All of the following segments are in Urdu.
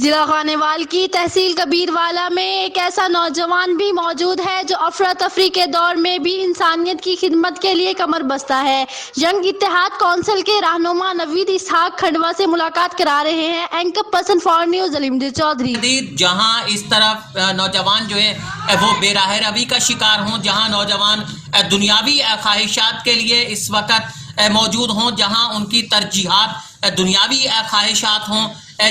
ضلع خانیوال کی تحصیل کبیروالا میں ایک ایسا نوجوان بھی موجود ہے جو افراتفری کے دور میں بھی انسانیت کی خدمت کے لیے کمر بستہ ہے۔ ینگ اتحاد کونسل کے رہنما نوید اسحاق کھنڈوا سے ملاقات کرا رہے ہیں۔ Anchor person for news Alimdar Chaudhry. جہاں اس طرف نوجوان جو ہے وہ بے راہ روی کا شکار ہوں، جہاں نوجوان دنیاوی خواہشات کے لیے اس وقت موجود ہوں، جہاں ان کی ترجیحات دنیاوی خواہشات ہوں،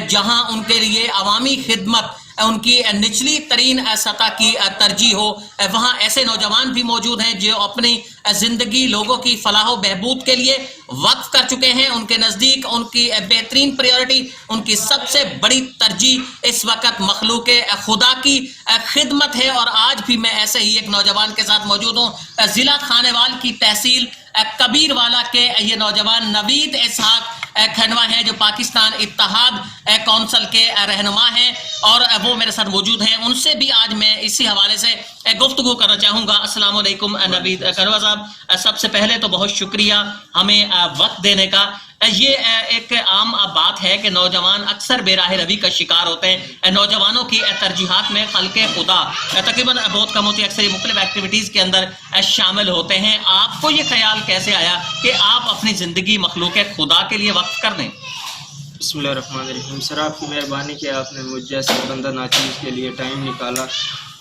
جہاں ان کے لیے عوامی خدمت ان کی نچلی ترین سطح کی ترجیح ہو، وہاں ایسے نوجوان بھی موجود ہیں جو اپنی زندگی لوگوں کی فلاح و بہبود کے لیے وقف کر چکے ہیں۔ ان کے نزدیک ان کی بہترین پریورٹی، ان کی سب سے بڑی ترجیح اس وقت مخلوق خدا کی خدمت ہے۔ اور آج بھی میں ایسے ہی ایک نوجوان کے ساتھ موجود ہوں۔ ضلع خانیوال کی تحصیل کبیروالا کے یہ نوجوان نوید اسحاق کھنڈوا ہیں، جو پاکستان اتحاد کونسل کے رہنما ہیں، اور وہ میرے ساتھ موجود ہیں۔ ان سے بھی آج میں اسی حوالے سے گفتگو کرنا چاہوں گا۔ السلام علیکم نوید کھنڈوا صاحب، سب سے پہلے تو بہت شکریہ ہمیں وقت دینے کا۔ یہ ایک عام بات ہے کہ نوجوان اکثر بے راہ روی کا شکار ہوتے ہیں۔ نوجوانوں کی ترجیحات میں خلق خدا تقریباً بہت کم ہوتی ہے، اکثر مختلف ایکٹیویٹیز کے اندر شامل ہوتے ہیں۔ آپ کو یہ خیال کیسے آیا کہ آپ اپنی زندگی مخلوق خدا کے لیے وقف کر دیں؟ بسم اللہ الرحمن الرحیم۔ سر، آپ کی مہربانی کہ آپ نے مجھ جیسے بندہ ناچیز کے لیے ٹائم نکالا۔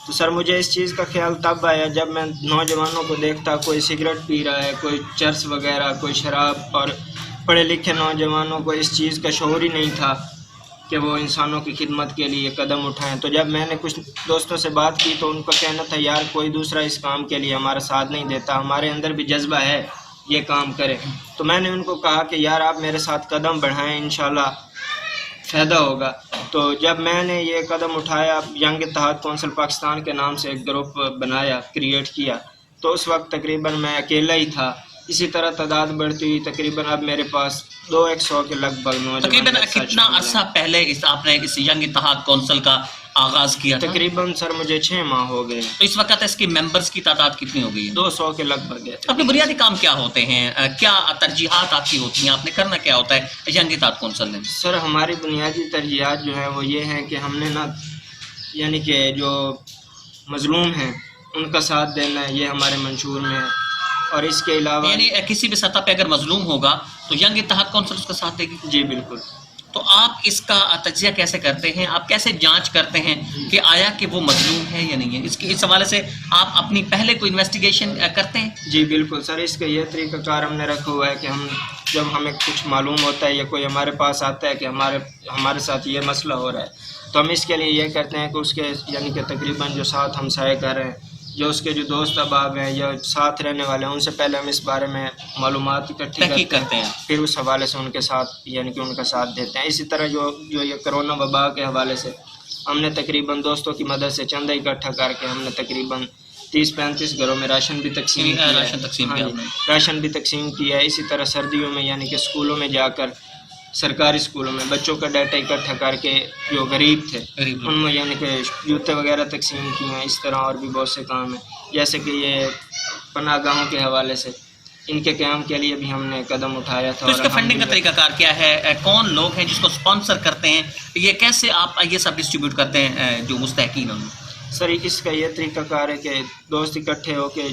تو سر، مجھے اس چیز کا خیال تب آیا جب میں نوجوانوں کو دیکھتا، کوئی سگریٹ پی رہا ہے، کوئی چرس وغیرہ، کوئی شراب، اور پڑھے لکھے نوجوانوں کو اس چیز کا شعور ہی نہیں تھا کہ وہ انسانوں کی خدمت کے لیے قدم اٹھائیں۔ تو جب میں نے کچھ دوستوں سے بات کی تو ان کو کہنا تھا، یار کوئی دوسرا اس کام کے لیے ہمارا ساتھ نہیں دیتا، ہمارے اندر بھی جذبہ ہے یہ کام کرے۔ تو میں نے ان کو کہا کہ یار آپ میرے ساتھ قدم بڑھائیں، انشاءاللہ فائدہ ہوگا۔ تو جب میں نے یہ قدم اٹھایا، ینگ اتحاد کونسل پاکستان کے نام سے ایک گروپ بنایا، کریٹ کیا، تو اس وقت تقریباً میں اکیلا ہی تھا۔ اسی طرح تعداد بڑھتی ہوئی تقریباً اب میرے پاس 200 کے لگ بھگ نوجوان۔ تقریباً کتنا عرصہ پہلے آپ نے اس ینگ اتحاد کونسل کا آغاز کیا تھا؟ تقریباً سر مجھے 6 ماہ ہو گئے۔ تو اس وقت اس کی ممبرز کی تعداد کتنی ہو گئی ہے؟ 200 کے لگ بھگ ہے۔ اپنے بنیادی کام کیا ہوتے ہیں؟ کیا ترجیحات آپ کی ہوتی ہیں؟ آپ نے کرنا کیا ہوتا ہے ینگ اتحاد کونسل میں؟ سر، ہماری بنیادی ترجیحات جو ہیں وہ یہ ہیں کہ ہم نے یعنی کہ جو مظلوم ہیں ان کا ساتھ دینا ہے، یہ ہمارے منشور میں ہے۔ اور اس کے علاوہ یعنی کسی بھی سطح پہ اگر مظلوم ہوگا تو ینگ اتحاد کونسل اس کا ساتھ دے گی؟ جی بالکل۔ تو آپ اس کا تجزیہ کیسے کرتے ہیں؟ آپ کیسے جانچ کرتے ہیں کہ آیا کہ وہ مظلوم ہے یا نہیں ہے؟ اس حوالے سے آپ اپنی پہلے کوئی انویسٹیگیشن کرتے ہیں؟ جی بالکل سر، اس کا یہ طریقہ کار ہم نے رکھا ہوا ہے کہ جب ہمیں کچھ معلوم ہوتا ہے یا کوئی ہمارے پاس آتا ہے کہ ہمارے ساتھ یہ مسئلہ ہو رہا ہے، تو ہم اس کے لیے یہ کرتے ہیں کہ اس کے یعنی کہ تقریباً جو ساتھ ہمسائے گھر ہیں، جو اس کے جو دوست احباب ہیں یا ساتھ رہنے والے ہیں، ان سے پہلے ہم اس بارے میں معلومات اکٹھی کرتے ہیں، پھر اس حوالے سے ان کے ساتھ یعنی کہ ان کا ساتھ دیتے ہیں۔ اسی طرح جو یہ کرونا وبا کے حوالے سے ہم نے تقریباً دوستوں کی مدد سے چندہ اکٹھا کر کے ہم نے تقریباً 30-35 گھروں میں راشن بھی تقسیم کیا ہے۔ اسی طرح سردیوں میں یعنی کہ اسکولوں میں جا کر، سرکاری اسکولوں میں بچوں کا ڈیٹا اکٹھا کر کے جو غریب تھے ان میں یعنی کہ جوتے وغیرہ تقسیم کیے ہیں۔ اس طرح اور بھی بہت سے کام ہیں، جیسے کہ یہ پناہ گاہوں کے حوالے سے ان کے قیام کے لیے بھی ہم نے قدم اٹھایا تھا۔ تو اس کا فنڈنگ کا طریقہ کار کیا ہے؟ کون لوگ ہیں جس کو اسپانسر کرتے ہیں؟ یہ کیسے آپ یہ سب ڈسٹریبیوٹ کرتے ہیں جو مستحقین ہیں؟ سر، اس کا یہ طریقہ کار ہے کہ دوست اکٹھے ہو کے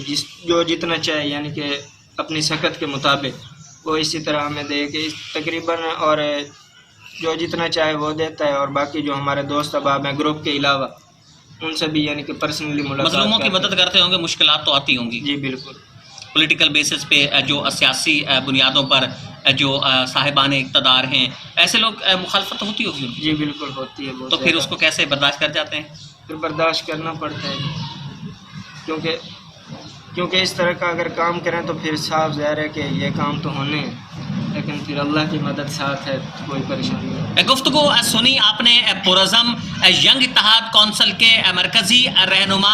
جو جتنا چاہے یعنی کہ اپنی سخت کے مطابق وہ اسی طرح ہمیں دے کہ تقریباً، اور جو جتنا چاہے وہ دیتا ہے، اور باقی جو ہمارے دوست احباب ہیں گروپ کے علاوہ ان سے بھی یعنی کہ پرسنلی ملاقات مظلوموں کی مدد کرتے ہوں گے، مشکلات تو آتی ہوں گی؟ جی بالکل۔ پولیٹیکل بیسس پہ جو سیاسی بنیادوں پر جو صاحبان اقتدار ہیں، ایسے لوگ مخالفت ہوتی ہوگی؟ جی بالکل ہوتی ہے۔ تو پھر اس کو کیسے برداشت کر جاتے ہیں؟ پھر برداشت کرنا پڑتا ہے، کیونکہ اس طرح کا اگر کام کریں تو پھر صاف ظاہر ہے کہ یہ کام تو ہونے ہیں، لیکن پھر اللہ کی مدد ساتھ ہے، کوئی پریشانی نہیں۔ گفتگو سنی آپ نے پرعزم ینگ اتحاد کونسل کے مرکزی رہنما